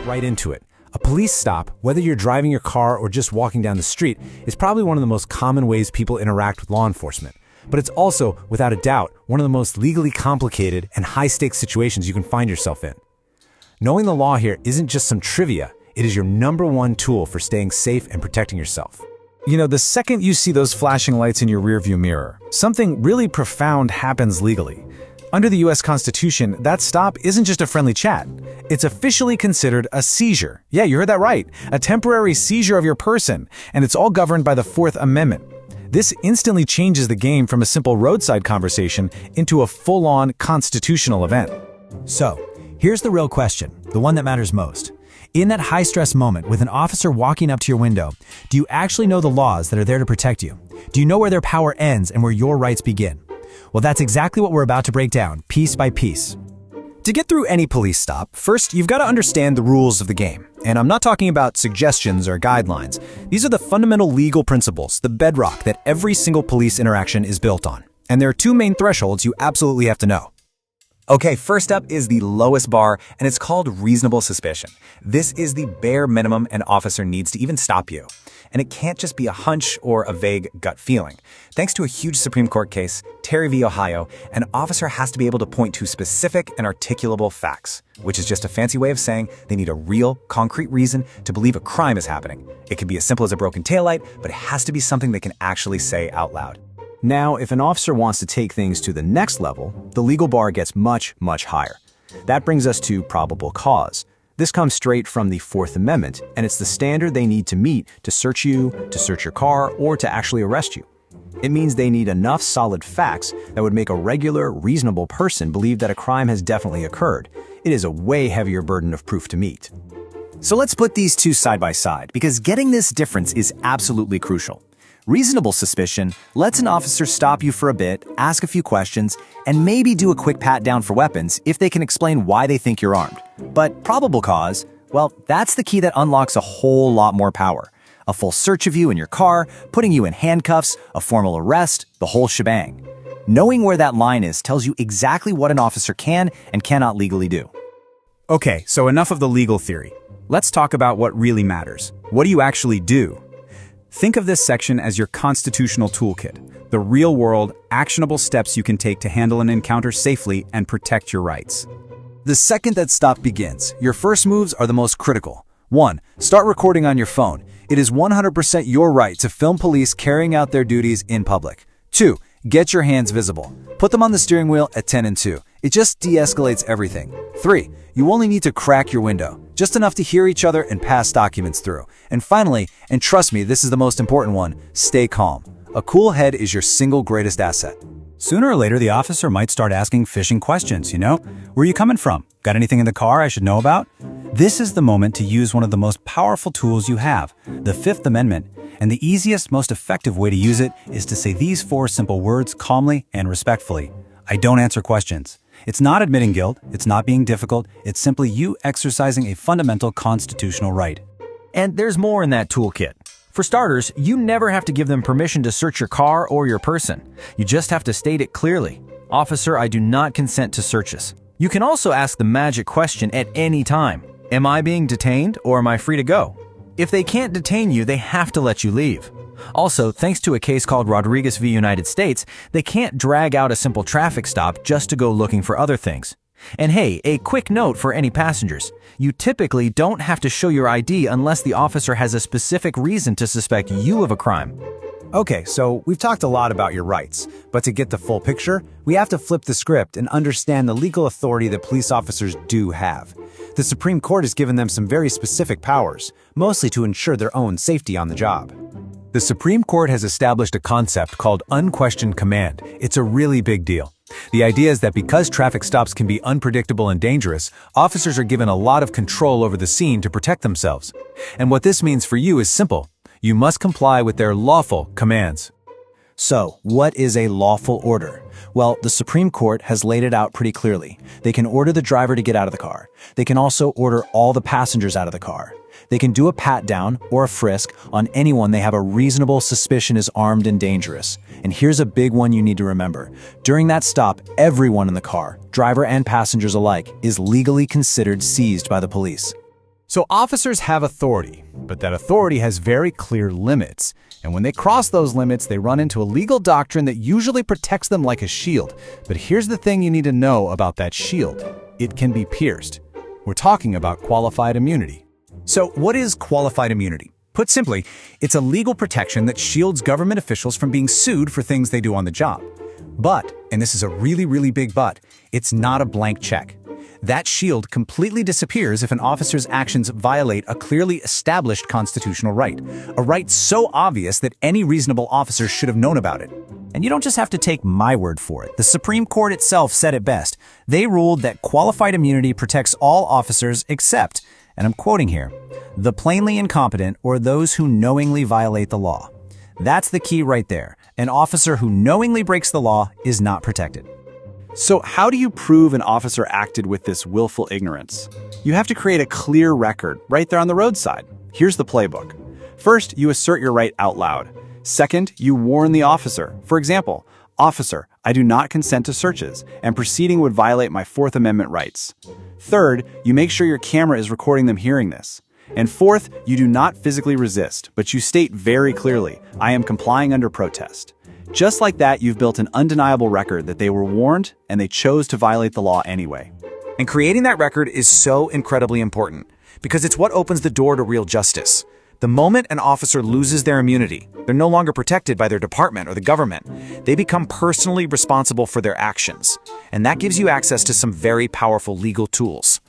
right into it. A police stop, whether you're driving your car or just walking down the street, is probably one of the most common ways people interact with law enforcement. But it's also, without a doubt, one of the most legally complicated and high-stakes situations you can find yourself in. Knowing the law here isn't just some trivia, it is your #1 tool for staying safe and protecting yourself. You know, the second you see those flashing lights in your rearview mirror, something really profound happens legally. Under the US Constitution, that stop isn't just a friendly chat. It's officially considered a seizure. Yeah, you heard that right. A temporary seizure of your person, and it's all governed by the Fourth Amendment. This instantly changes the game from a simple roadside conversation into a full-on constitutional event. So, here's the real question, the one that matters most. In that high-stress moment with an officer walking up to your window, do you actually know the laws that are there to protect you? Do you know where their power ends and where your rights begin? Well, that's exactly what we're about to break down, piece by piece. To get through any police stop, first you've got to understand the rules of the game. And I'm not talking about suggestions or guidelines. These are the fundamental legal principles, the bedrock that every single police interaction is built on. And there are two main thresholds you absolutely have to know. Okay, first up is the lowest bar, and it's called reasonable suspicion. This is the bare minimum an officer needs to even stop you. And it can't just be a hunch or a vague gut feeling. Thanks to a huge Supreme Court case, Terry v. Ohio, an officer has to be able to point to specific and articulable facts, which is just a fancy way of saying they need a real, concrete reason to believe a crime is happening. It can be as simple as a broken taillight, but it has to be something they can actually say out loud. Now, if an officer wants to take things to the next level, the legal bar gets much, much higher. That brings us to probable cause. This comes straight from the Fourth Amendment, and it's the standard they need to meet to search you, to search your car, or to actually arrest you. It means they need enough solid facts that would make a regular, reasonable person believe that a crime has definitely occurred. It is a way heavier burden of proof to meet. So let's put these two side by side, because getting this difference is absolutely crucial. Reasonable suspicion lets an officer stop you for a bit, ask a few questions, and maybe do a quick pat-down for weapons if they can explain why they think you're armed. But probable cause, well, that's the key that unlocks a whole lot more power. A full search of you in your car, putting you in handcuffs, a formal arrest, the whole shebang. Knowing where that line is tells you exactly what an officer can and cannot legally do. Okay, so enough of the legal theory. Let's talk about what really matters. What do you actually do? Think of this section as your constitutional toolkit, the real-world, actionable steps you can take to handle an encounter safely and protect your rights. The second that stop begins, your first moves are the most critical. 1. Start recording on your phone. It is 100% your right to film police carrying out their duties in public. 2. Get your hands visible. Put them on the steering wheel at 10 and 2. It just de-escalates everything. 3. You only need to crack your window, just enough to hear each other and pass documents through. And finally, and trust me, this is the most important one, stay calm. A cool head is your single greatest asset. Sooner or later, the officer might start asking fishing questions, Where are you coming from? Got anything in the car I should know about? This is the moment to use one of the most powerful tools you have, the Fifth Amendment. And the easiest, most effective way to use it is to say these 4 simple words calmly and respectfully. I don't answer questions. It's not admitting guilt, it's not being difficult, it's simply you exercising a fundamental constitutional right. And there's more in that toolkit. For starters, you never have to give them permission to search your car or your person. You just have to state it clearly. Officer, I do not consent to searches. You can also ask the magic question at any time. Am I being detained or am I free to go? If they can't detain you, they have to let you leave. Also, thanks to a case called Rodriguez v. United States, they can't drag out a simple traffic stop just to go looking for other things. And hey, a quick note for any passengers. You typically don't have to show your ID unless the officer has a specific reason to suspect you of a crime. Okay, so we've talked a lot about your rights, but to get the full picture, we have to flip the script and understand the legal authority that police officers do have. The Supreme Court has given them some very specific powers, mostly to ensure their own safety on the job. The Supreme Court has established a concept called unquestioned command. It's a really big deal. The idea is that because traffic stops can be unpredictable and dangerous, officers are given a lot of control over the scene to protect themselves. And what this means for you is simple. You must comply with their lawful commands. So, what is a lawful order? Well, the Supreme Court has laid it out pretty clearly. They can order the driver to get out of the car. They can also order all the passengers out of the car. They can do a pat-down or a frisk on anyone they have a reasonable suspicion is armed and dangerous. And here's a big one you need to remember. During that stop, everyone in the car, driver and passengers alike, is legally considered seized by the police. So officers have authority, but that authority has very clear limits. And when they cross those limits, they run into a legal doctrine that usually protects them like a shield. But here's the thing you need to know about that shield. It can be pierced. We're talking about qualified immunity. So what is qualified immunity? Put simply, it's a legal protection that shields government officials from being sued for things they do on the job. But, and this is a really, really big but, it's not a blank check. That shield completely disappears if an officer's actions violate a clearly established constitutional right, a right so obvious that any reasonable officer should have known about it. And you don't just have to take my word for it. The Supreme Court itself said it best. They ruled that qualified immunity protects all officers except, and I'm quoting here, the plainly incompetent or those who knowingly violate the law. That's the key right there. An officer who knowingly breaks the law is not protected. So how do you prove an officer acted with this willful ignorance? You have to create a clear record right there on the roadside. Here's the playbook. First, you assert your right out loud. Second, you warn the officer. For example, "Officer, I do not consent to searches, and proceeding would violate my Fourth Amendment rights." Third, you make sure your camera is recording them hearing this. And fourth, you do not physically resist, but you state very clearly, "I am complying under protest." Just like that, you've built an undeniable record that they were warned and they chose to violate the law anyway. And creating that record is so incredibly important because it's what opens the door to real justice. The moment an officer loses their immunity, they're no longer protected by their department or the government. They become personally responsible for their actions. And that gives you access to some very powerful legal tools.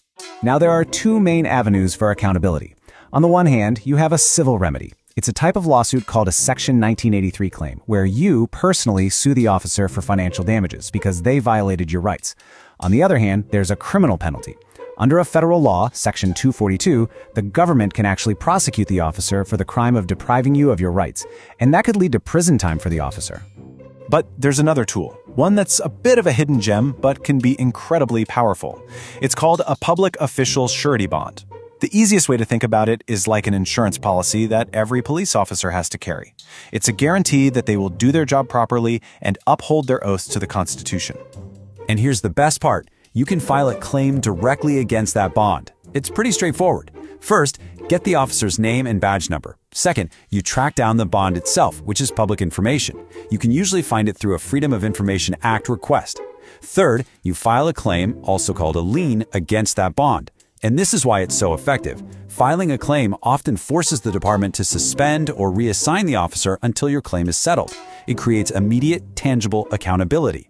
Now, there are two main avenues for accountability. On the one hand, you have a civil remedy. It's a type of lawsuit called a Section 1983 claim, where you personally sue the officer for financial damages because they violated your rights. On the other hand, there's a criminal penalty. Under a federal law, Section 242, the government can actually prosecute the officer for the crime of depriving you of your rights, and that could lead to prison time for the officer. But there's another tool, one that's a bit of a hidden gem, but can be incredibly powerful. It's called a public official surety bond. The easiest way to think about it is like an insurance policy that every police officer has to carry. It's a guarantee that they will do their job properly and uphold their oaths to the Constitution. And here's the best part. You can file a claim directly against that bond. It's pretty straightforward. First, get the officer's name and badge number. Second, you track down the bond itself, which is public information. You can usually find it through a Freedom of Information Act request. Third, you file a claim, also called a lien, against that bond. And this is why it's so effective. Filing a claim often forces the department to suspend or reassign the officer until your claim is settled. It creates immediate, tangible accountability.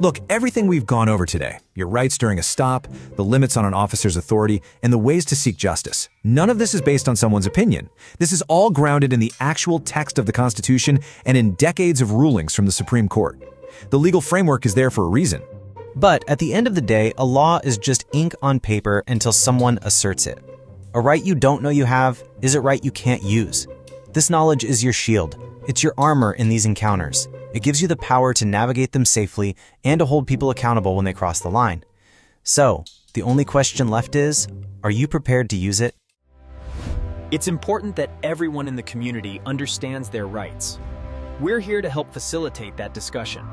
Look, everything we've gone over today, your rights during a stop, the limits on an officer's authority, and the ways to seek justice, none of this is based on someone's opinion. This is all grounded in the actual text of the Constitution and in decades of rulings from the Supreme Court. The legal framework is there for a reason. But at the end of the day, a law is just ink on paper until someone asserts it. A right you don't know you have is a right you can't use. This knowledge is your shield. It's your armor in these encounters. It gives you the power to navigate them safely and to hold people accountable when they cross the line. So, the only question left is, are you prepared to use it? It's important that everyone in the community understands their rights. We're here to help facilitate that discussion.